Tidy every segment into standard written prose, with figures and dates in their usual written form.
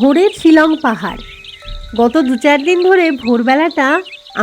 ভোরের শিলং পাহাড়। গত 2-4 দিন ধরে ভোরবেলাটা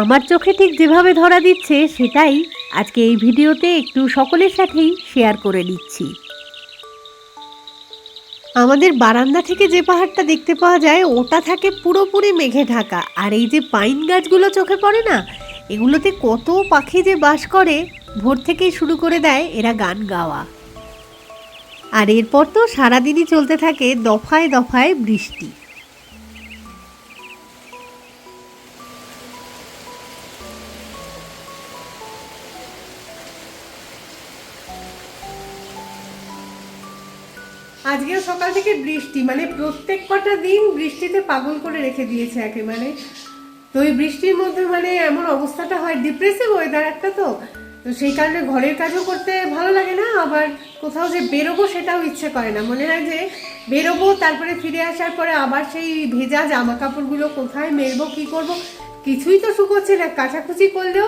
আমার চোখে ঠিক যেভাবে ধরা দিচ্ছে সেটাই আজকে এই ভিডিওতে একটু সকলের সাথেই শেয়ার করে নিচ্ছি। আমাদের বারান্দা থেকে যে পাহাড়টা দেখতে পাওয়া যায় ওটা থাকে পুরোপুরি মেঘে ঢাকা, আর এই যে পাইন গাছগুলো চোখে পড়ে না, এগুলোতে কত পাখি যে বাস করে, ভোর থেকেই শুরু করে দেয় এরা গান গাওয়া। আর এরপর তো সারাদিনই চলতে থাকে দফায় দফায় বৃষ্টি। আজকেও সকাল থেকে বৃষ্টি, মানে প্রত্যেক কটা দিন বৃষ্টিতে পাগল করে রেখে দিয়েছে একেবারে। তো এই বৃষ্টির মধ্যে মানে এমন অবস্থাটা হয়, ডিপ্রেসিভ ওয়েদার একটা, তো সেই কারণে ঘরের কাজও করতে ভালো লাগে না, আবার কোথাও যে বেরোবো সেটাও ইচ্ছে করে না। মনে হয় যে বেরোবো, তারপরে ফিরে আসার পরে আবার সেই ভেজা জামা কাপড়গুলো কোথায় মেলবো, কি করব, কিছুই তো শুকোচ্ছে না। কাচাকুচি করলেও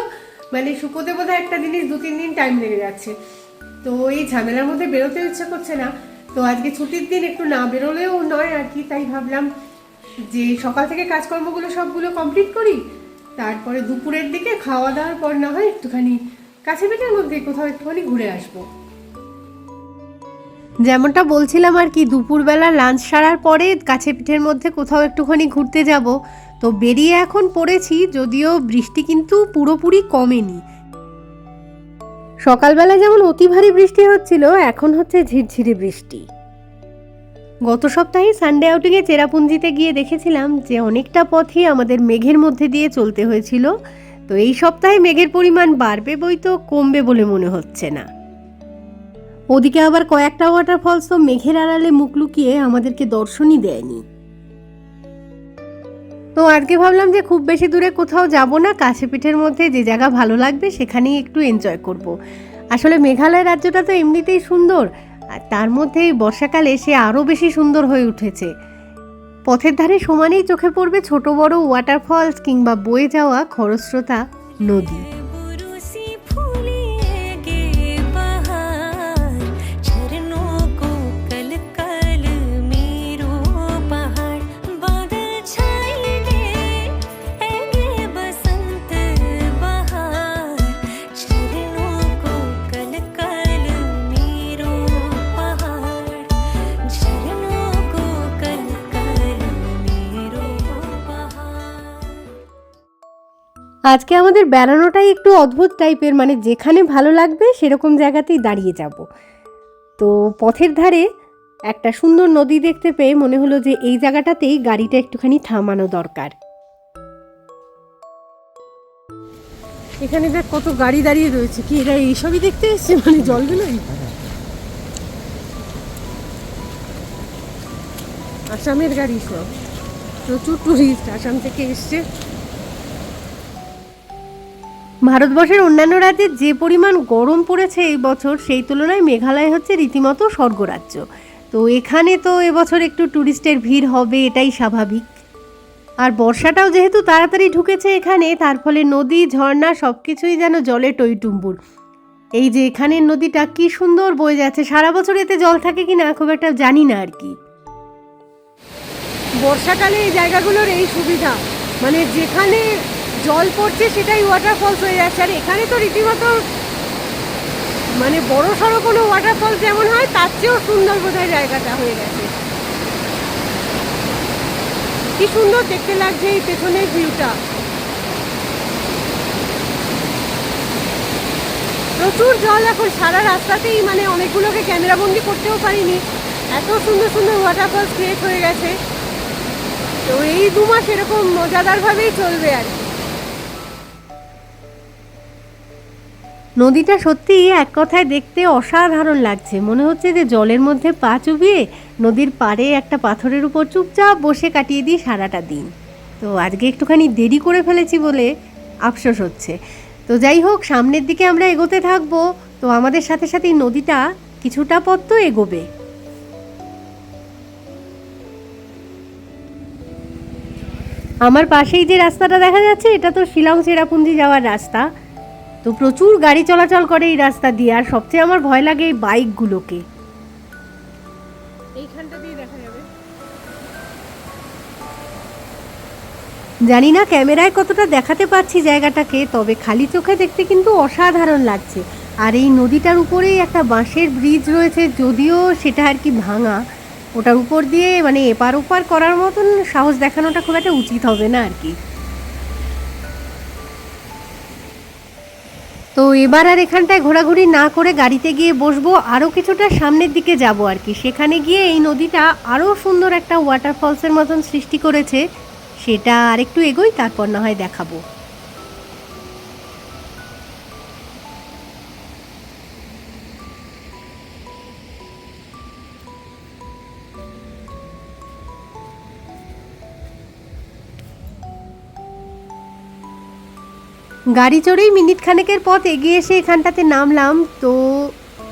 মানে শুকোতে বোধহয় একটা জিনিস 2-3 দিন টাইম লেগে যাচ্ছে। তো এই ঝামেলার মধ্যে বেরোতেও ইচ্ছে করছে না। তো আজকে ছুটির দিন, একটু না বেরোলেও নয় আর কি, তাই ভাবলাম যে সকাল থেকে কাজকর্মগুলো সবগুলো কমপ্লিট করি, তারপরে দুপুরের দিকে খাওয়া দাওয়ার পর না হয় একটুখানি কাছে পিঠের মধ্যে কোথাও একটুখানি ঘুরে আসবো। যেমনটা বলছিলাম আর কি, দুপুরবেলা লাঞ্চ সারার পরে কাছে পিঠের মধ্যে কোথাও একটুখানি ঘুরতে যাব। তো বেরিয়ে এখন পড়েছি, যদিও বৃষ্টি কিন্তু পুরোপুরি কমেনি। সকালবেলা যেমন অতি ভারী বৃষ্টি হচ্ছিল, এখন হচ্ছে ঝিরঝিরে বৃষ্টি। গত সপ্তাহে সানডে আউটিংয়ে চেরাপুঞ্জিতে গিয়ে দেখেছিলাম যে অনেকটা পথই আমাদের মেঘের মধ্যে দিয়ে চলতে হয়েছিল। তো এই সপ্তাহে মেঘের পরিমাণ বাড়বে বইতো কমবে বলে মনে হচ্ছে না। ওদিকে আবার কয়েকটা ওয়াটারফলস তো মেঘের আড়ালে মুখ লুকিয়ে আমাদেরকে দর্শনই দেয়নি। তো আজকে ভাবলাম যে খুব বেশি দূরে কোথাও যাব না, কাছে পিঠের মধ্যে যে জায়গা ভালো লাগবে সেখানেই একটু এনজয় করব। আসলে মেঘালয় রাজ্যটা তো এমনিতেই সুন্দর, আর তার মধ্যে বর্ষাকালে সে আরও বেশি সুন্দর হয়ে উঠেছে। পথের ধারে সমানেই চোখে পড়বে ছোট বড় ওয়াটারফলস কিংবা বয়ে যাওয়া খরস্রোতা নদী। আজকে আমাদের বেড়ানোটাই একটু অদ্ভুত টাইপের, মানে যেখানে ভালো লাগবে সেরকম জায়গাতেই দাঁড়িয়ে যাব। তো পথের ধারে একটা সুন্দর নদী দেখতে পেয়ে মনে হলো যে এই জায়গাটাতেই গাড়িটা একটুখানি থামানো দরকার। এখানে দেখ কত গাড়ি দাঁড়িয়ে রয়েছে, কি এরা এইসবই দেখতে এসছে, মানে জলগুলোই। আসামের গাড়ি সব, প্রচুর টুরিস্ট আসাম থেকে এসছে। ভারতবর্ষের অন্যান্য রাজ্যে যে পরিমাণ গরম পড়েছে এই বছর, সেই তুলনায় মেঘালয় হচ্ছে রীতিমতো স্বর্গরাজ্য। তো এখানে তো এবছর একটু ট্যুরিস্টের ভিড় হবে, এটাই স্বাভাবিক। আর বর্ষাটাও যেহেতু তাড়াতাড়ি ঢুকেছে এখানে, তার ফলে নদী ঝর্ণা সব কিছুই যেন জলে টইটুম্বুর। এই যে এখানের নদীটা কি সুন্দর বয়ে যাচ্ছে, সারা বছর এতে জল থাকে কি না খুব একটা জানি না আর কি। বর্ষাকালে এই জায়গাগুলোর এই সুবিধা, মানে যেখানে জল পড়ছে সেটাই ওয়াটারফলস হয়ে যাচ্ছে। আর এখানে তো রীতিমতো মানে বড় সড়ো কোনো ওয়াটারফলস যেমন হয় তার চেয়েও সুন্দর বোধহয় জায়গাটা হয়ে গেছে। কি সুন্দর দেখতে লাগছে এই পেছনের ভিউটা। প্রচুর জল এখন সারা রাস্তাতেই, মানে অনেকগুলোকে ক্যামেরাবন্দি করতেও পারিনি, এত সুন্দর সুন্দর ওয়াটারফলস ক্রিয়েট হয়ে গেছে। তো এই 2 মাস এরকম মজাদারভাবেই চলবে আর কি। নদীটা সত্যি এক কথায় দেখতে অসাধারণ লাগছে, মনে হচ্ছে যে জলের মধ্যে পা চুবিয়ে নদীর পাড়ে একটা পাথরের উপর চুপচাপ বসে কাটিয়ে দিই সারাটা দিন। তো আজকে একটুখানি দেরি করে ফেলেছি বলে আফসোস হচ্ছে। তো যাই হোক, সামনের দিকে আমরা এগোতে থাকবো, তো আমাদের সাথে সাথেই নদীটা কিছুটা পথ তো এগোবে। আমার পাশেই যে রাস্তাটা দেখা যাচ্ছে এটা তো শিলং চেরাপুঞ্জি যাওয়ার রাস্তা। তো প্রচুর গাড়ি চলাচল করে এই রাস্তা দিয়ে, আর সবচেয়ে আমার ভয় লাগে এই বাইকগুলোকে। এইখানটা দিয়ে দেখা যাবে। জানি না ক্যামেরায় কতটা দেখাতে পাচ্ছি জায়গাটাকে, তবে খালি চোখে দেখতে কিন্তু অসাধারণ লাগছে। আর এই নদীটার উপরেই একটা বাঁশের ব্রিজ রয়েছে, যদিও সেটা আর কি ভাঙা। ওটার উপর দিয়ে মানে এপার ওপার করার মতন সাহস দেখানোটা খুব একটা উচিত হবে না আর কি। তো এবার আর এখানটায় ঘোরাঘুরি না করে গাড়িতে গিয়ে বসবো, আরও কিছুটা সামনের দিকে যাব আর কি। সেখানে গিয়ে এই নদীটা আরও সুন্দর একটা ওয়াটারফলসের মতন সৃষ্টি করেছে, সেটা আরেকটু এগোই, তারপর না হয় দেখাবো। গাড়ি চড়েই মিনিট খানেকের পথ এগিয়ে এসে এখানটাতে নামলাম। তো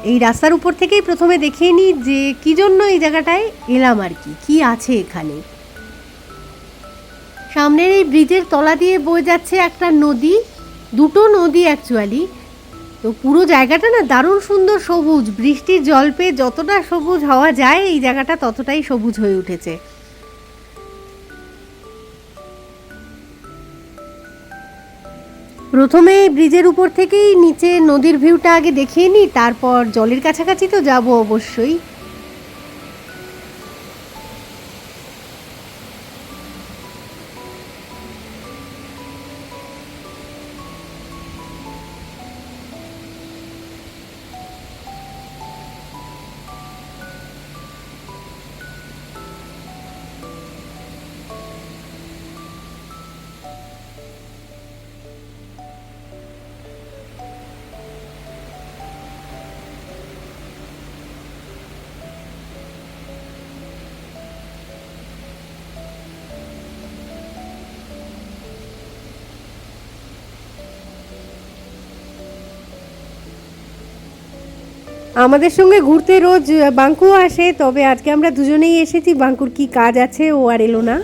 এই রাস্তার উপর থেকেই প্রথমে দেখিয়ে নিই যে কী জন্য এই জায়গাটায় এলাম আর কি, কী আছে এখানে। সামনের এই ব্রিজের তলা দিয়ে বয়ে যাচ্ছে একটা নদী, দুটো নদী অ্যাকচুয়ালি। তো পুরো জায়গাটা না দারুণ সুন্দর সবুজ, বৃষ্টির জল পেয়ে যতটা সবুজ হওয়া যায় এই জায়গাটা ততটাই সবুজ হয়ে উঠেছে। প্রথমে ব্রিজের উপর থেকেই নিচে নদীর ভিউটা আগে দেখিয়ে নিই, তারপর জলের কাছাকাছি তো যাব অবশ্যই। আমাদের সঙ্গে ঘুরতে রোজ বাঙ্কুও আসে, তবে আজকে আমরা দুজনেই এসেছি। বাঙ্কুর কি কাজ আছে, ও আর এলো না।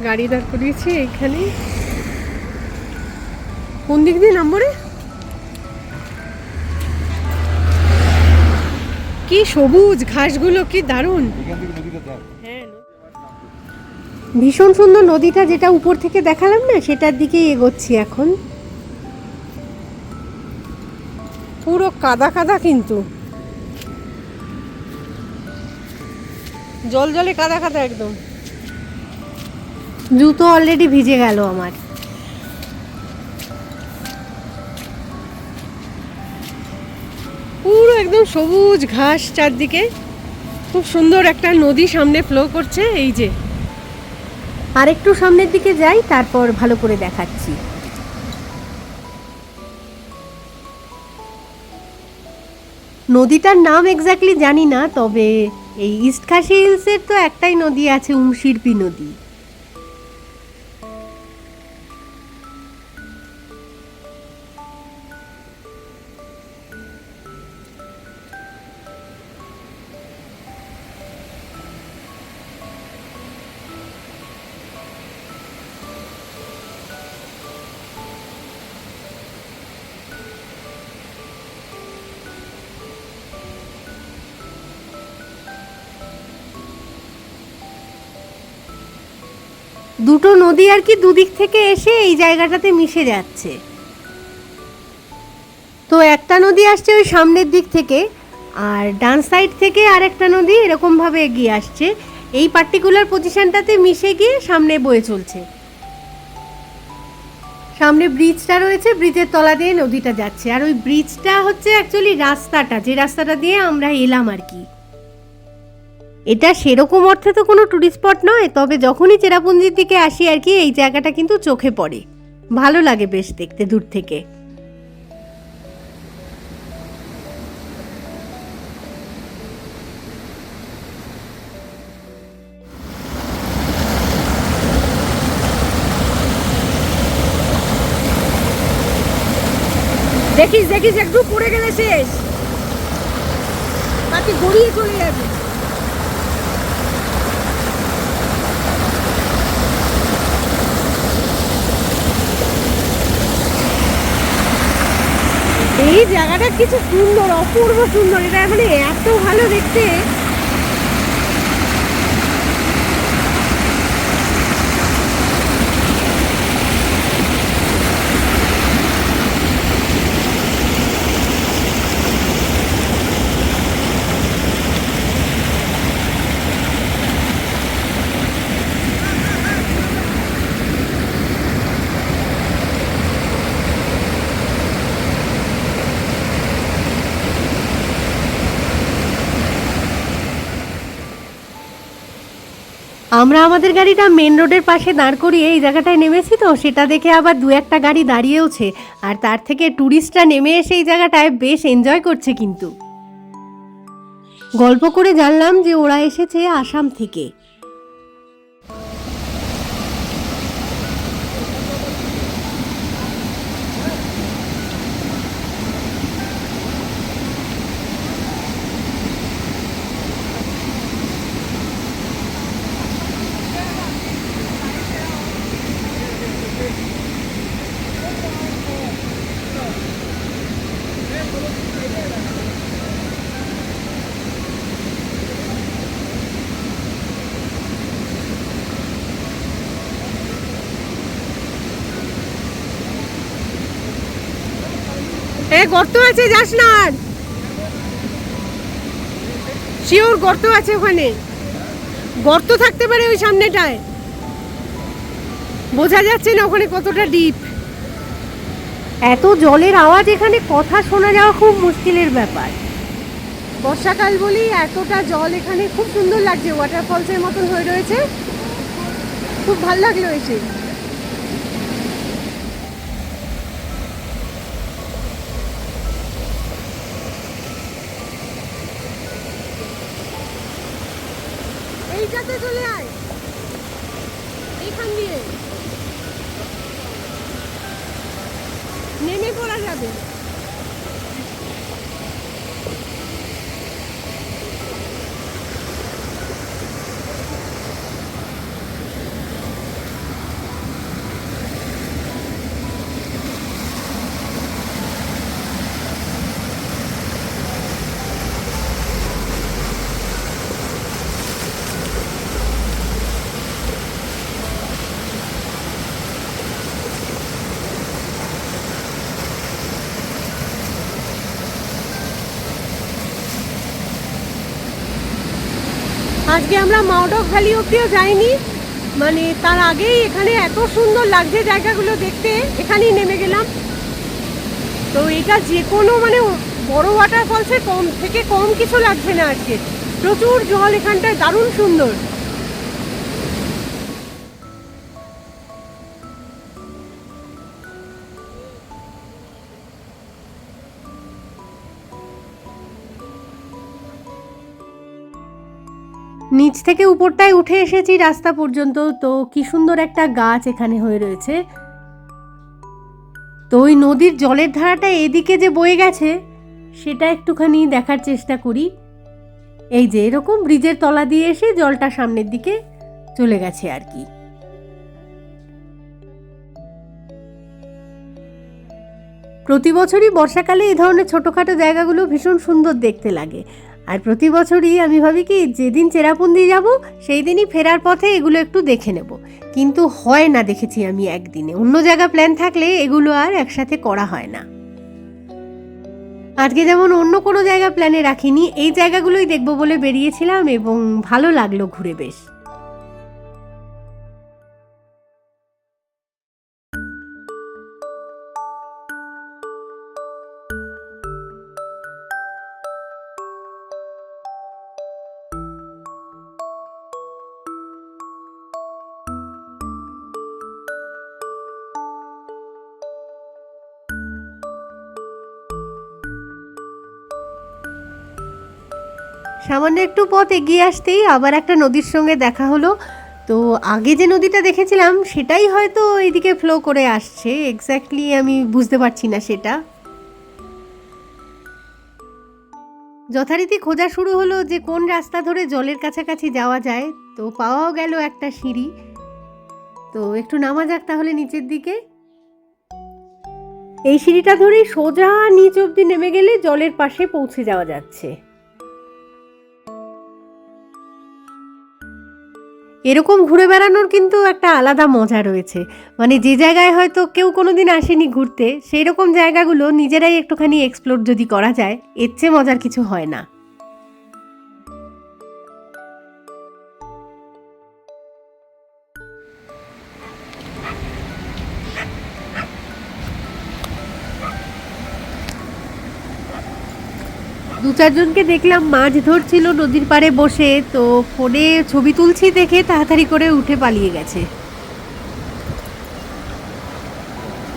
গাড়ি দাঁড় করিয়েছি এখানে। কোন দিক দিয়ে নামবো রে? কি সবুজ ঘাসগুলো, কি দারুণ। হ্যাঁ, ভীষণ সুন্দর নদীটা, যেটা উপর থেকে দেখালাম না, সেটার দিকেই এগোচ্ছি এখন। পুরো কাদা কাদা, কিন্তু জল জলে কাদা কাদা একদম। জুতো অলরেডি ভিজে গেল আমার। পুরো একদম সবুজ ঘাস চারদিকে, খুব সুন্দর একটা নদী সামনে ফ্লো করছে। এই যে আরেকটু সামনের দিকে যাই, তারপর ভালো করে দেখাচ্ছি। নদীটার নাম এক্স্যাক্টলি জানি না, তবে এই ইস্ট খাসি হিলসের তো একটাই নদী আছে, উমশিরপি নদী। দুটো নদী আর কি দুদিক থেকে এসে এই জায়গাটাতে মিশে যাচ্ছে। তো একটা নদী আসছে ওই সামনের দিক থেকে, আর ডান সাইড থেকে আরেকটা নদী এরকমভাবে এগিয়ে আসছে। এই পার্টিকুলার পজিশনটাতে মিশে গিয়ে সামনে বয়ে চলছে। সামনে ব্রিজটা রয়েছে, ব্রিজের তলা দিয়ে নদীটা যাচ্ছে। আর ওই ব্রিজটা হচ্ছে অ্যাকচুয়ালি রাস্তাটা, যে রাস্তাটা দিয়ে আমরা এলাম আর কি। এটা সেরকম অর্থে তো কোনো টুরিস্ট স্পট নয়, তবে যখনই চেরাপুঞ্জির দিকে আসি আর কি, এই জায়গাটা কিন্তু চোখে পড়ে, ভালো লাগে বেশ দেখতে দূর থেকে। দেখিস দেখিস, একটু পড়ে গেলে শেষ, তাকে গড়িয়ে চলে যাবে। এই জায়গাটা কিছু সুন্দর, অপূর্ব সুন্দর, এটা মানে এত ভালো দেখতে। আমরা আমাদের গাড়িটা মেন রোডের পাশে দাঁড় করিয়ে এই জায়গাটায় নেমেছি, তো সেটা দেখে আবার দু একটা গাড়ি দাঁড়িয়েওছে, আর তার থেকে ট্যুরিস্টরা নেমে এসে এই জায়গাটায় বেশ এনজয় করছে। কিন্তু গল্প করে জানলাম যে ওরা এসেছে আসাম থেকে। গর্ত আছে, যাস না। আর শিওর গর্ত আছে, ওখানে গর্ত থাকতে পারে ওই সামনেটায়, বোঝা যাচ্ছে না ওখানে কতটা ডিপ। এত জলের আওয়াজ এখানে কথা শোনা যাওয়া খুব মুশকিলের ব্যাপার। বর্ষাকাল বলি এতটা জল এখানে, খুব সুন্দর লাগছে, ওয়াটারফলসের মতন হয়ে রয়েছে, খুব ভালো লাগলো এসে। এইটাতে চলে আয়, এইখান দিয়ে নেমে পড়া যাবে। আজকে আমরা মাওডক ভ্যালি অব্দিও যাইনি, মানে তার আগেই এখানে এত সুন্দর লাগছে জায়গাগুলো দেখতে, এখানেই নেমে গেলাম। তো এটা যে কোনো মানে বড় ওয়াটারফলসের কম থেকে কম কিছু লাগছে না আজকে, প্রচুর জল এখানটায়, দারুণ সুন্দর। নিচ থেকে উপরটায় উঠে এসেছি রাস্তা পর্যন্ত, তো কি সুন্দর একটা গাছ এখানে হয়ে রয়েছে। তো ওই নদীর জলের ধারাটা এদিকে যে বয়ে গেছে সেটা একটুখানি দেখার চেষ্টা করি। এই যে এরকম ব্রিজের তলা দিয়ে এসে জলটা সামনের দিকে চলে গেছে আর কি। প্রতি বছরই বর্ষাকালে এই ধরনের ছোটোখাটো জায়গাগুলো ভীষণ সুন্দর দেখতে লাগে, আর প্রতি বছরই আমি ভাবি কি যেদিন চেরাপুঞ্জি যাব সেই দিনই ফেরার পথে এগুলো একটু দেখে নেব, কিন্তু হয় না, দেখেছি আমি একদিনে, অন্য জায়গা প্ল্যান থাকলে এগুলো আর একসাথে করা হয় না। আজকে যেমন অন্য কোনো জায়গা প্ল্যানে রাখিনি, এই জায়গাগুলোই দেখব বলে বেরিয়েছিলাম এবং ভালো লাগলো ঘুরে বেশ। সামান্য একটু পথ এগিয়ে আসতেই আবার একটা নদীর সঙ্গে দেখা হলো। তো আগে যে নদীটা দেখেছিলাম সেটাই হয়তো এইদিকে ফ্লো করে আসছে, এক্স্যাক্টলি আমি বুঝতে পারছি না সেটা। যথারীতি খোঁজা শুরু হলো যে কোন রাস্তা ধরে জলের কাছাকাছি যাওয়া যায়, তো পাওয়াও গেল একটা সিঁড়ি। তো একটু নামা যাক তাহলে নিচের দিকে। এই সিঁড়িটা ধরেই সোজা নিচ অবধি নেমে গেলে জলের পাশে পৌঁছে যাওয়া যাচ্ছে। এরকম ঘুরে বেড়ানোর কিন্তু একটা আলাদা মজা রয়েছে, মানে যে জায়গায় হয়তো কেউ কোনোদিন আসেনি ঘুরতে, সেই রকম জায়গাগুলো নিজেরাই একটুখানি এক্সপ্লোর যদি করা যায়, এর চেয়ে মজার কিছু হয় না। চারজনকে দেখলাম মাছ ধরছিল নদীর পাড়ে বসে, তো ফোনে ছবি তুলছি দেখে তাড়াতাড়ি করে উঠে পালিয়ে গেছে।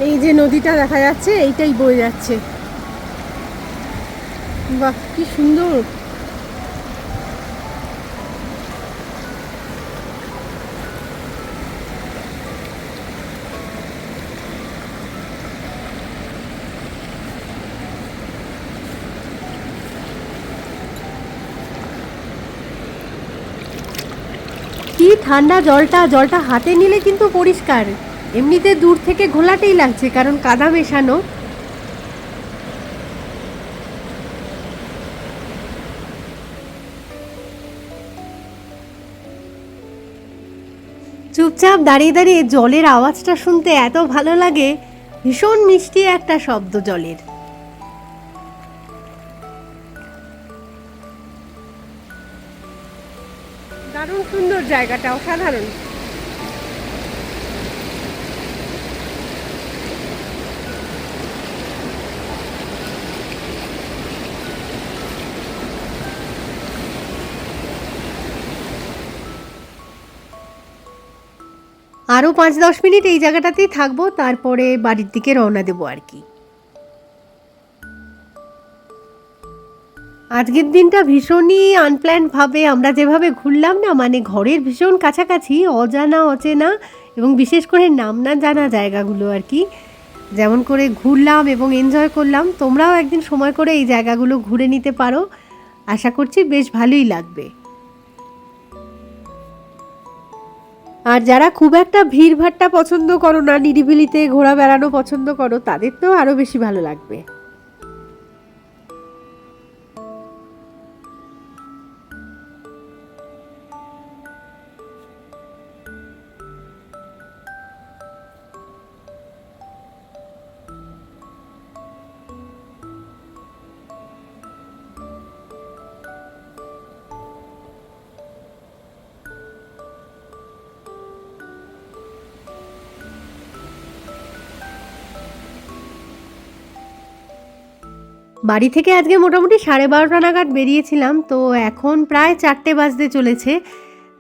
এই যে নদীটা দেখা যাচ্ছে, এইটাই বয়ে যাচ্ছে। বাহ, কি সুন্দর। কি ঠান্ডা জলটা হাতে নিলে কিন্তু পরিষ্কার, এমনিতে দূর থেকে ঘোলাটেই লাগছে কারণ কাদা মেশানো। চুপচাপ দাঁড়িয়ে দাঁড়িয়ে জলের আওয়াজটা শুনতে এত ভালো লাগে, ভীষণ মিষ্টি একটা শব্দ জলের। দারুণ সুন্দর জায়গাটা, অসাধারণ। আরও 5-10 মিনিট এই জায়গাটাতেই থাকবো, তারপরে বাড়ির দিকে রওনা দেবো আর কি। আজকের দিনটা ভীষণই আনপ্ল্যান্ডভাবে আমরা যেভাবে ঘুরলাম না, মানে ঘরের ভীষণ কাছাকাছি, অজানা অচেনা এবং বিশেষ করে নাম না জানা জায়গাগুলো আর কি, যেমন করে ঘুরলাম এবং এনজয় করলাম। তোমরাও একদিন সময় করে এই জায়গাগুলো ঘুরে নিতে পারো, আশা করছি বেশ ভালোই লাগবে। আর যারা খুব একটা ভিড়ভাট্টা পছন্দ করো না, নিরিবিলিতে ঘোরা বেড়ানো পছন্দ করো, তাদের তো আরও বেশি ভালো লাগবে। বাড়ি থেকে আজকে মোটামুটি 12:30 নাগাদ বেরিয়েছিলাম, তো এখন প্রায় 4টে বাজতে চলেছে।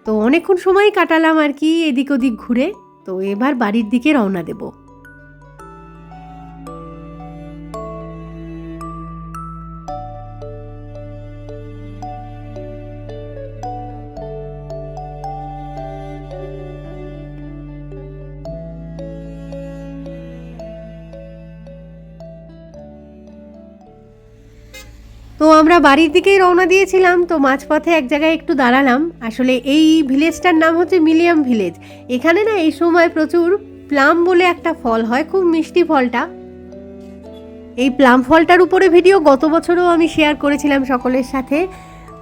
তো অনেকক্ষণ সময় কাটালাম আর কি এদিক ওদিক ঘুরে। তো এবার বাড়ির দিকে রওনা দেব। তো আমরা বাড়ির দিকেই রওনা দিয়েছিলাম, তো মাঝপথে এক জায়গায় একটু দাঁড়ালাম। আসলে এই ভিলেজটার নাম হচ্ছে মিলিয়াম ভিলেজ। এখানে না এই সময় প্রচুর প্লাম বলে একটা ফল হয়, খুব মিষ্টি ফলটা। এই প্লাম ফলটার উপরে ভিডিও গত বছরও আমি শেয়ার করেছিলাম সকলের সাথে।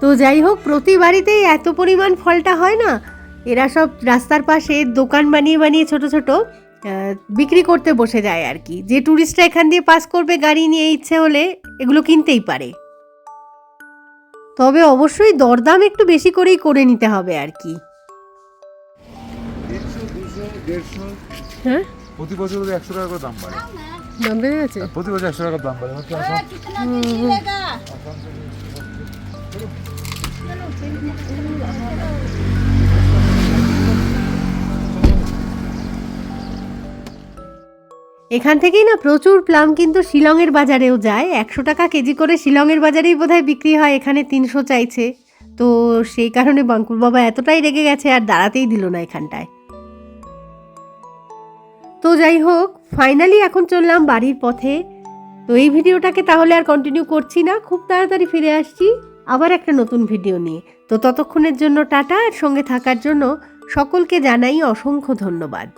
তো যাই হোক, প্রতি বাড়িতেই এত পরিমাণ ফলটা হয় না, এরা সব রাস্তার পাশে দোকান বানিয়ে বানিয়ে ছোট ছোট বিক্রি করতে বসে যায় আর কি। যে ট্যুরিস্টরা এখান দিয়ে পাস করবে গাড়ি নিয়ে, ইচ্ছে হলে এগুলো কিনতেই পারে। তবে অবশ্যই দরদাম একটু বেশি করেই করে নিতে হবে আর কি। হ্যাঁ, প্রতি বছর 100 টাকা করে দাম বাড়ে। দাম বেড়ে গেছে প্রতি বছর 100 টাকা দাম বাড়ে। এখান থেকেই না প্রচুর প্লাম কিন্তু শিলংয়ের বাজারেও যায়। 100 টাকা কেজি করে শিলংয়ের বাজারেই বোধহয় বিক্রি হয়, এখানে 300 চাইছে। তো সেই কারণে বাঙ্কুর বাবা এতটাই রেগে গেছে, আর দাঁড়াতেই দিল না এখানটায়। তো যাই হোক, ফাইনালি এখন চললাম বাড়ির পথে। তো এই ভিডিওটাকে তাহলে আর কন্টিনিউ করছি না, খুব তাড়াতাড়ি ফিরে আসছি আবার একটা নতুন ভিডিও নিয়ে। তো ততক্ষণের জন্য টাটা, আর সঙ্গে থাকার জন্য সকলকে জানাই অসংখ্য ধন্যবাদ।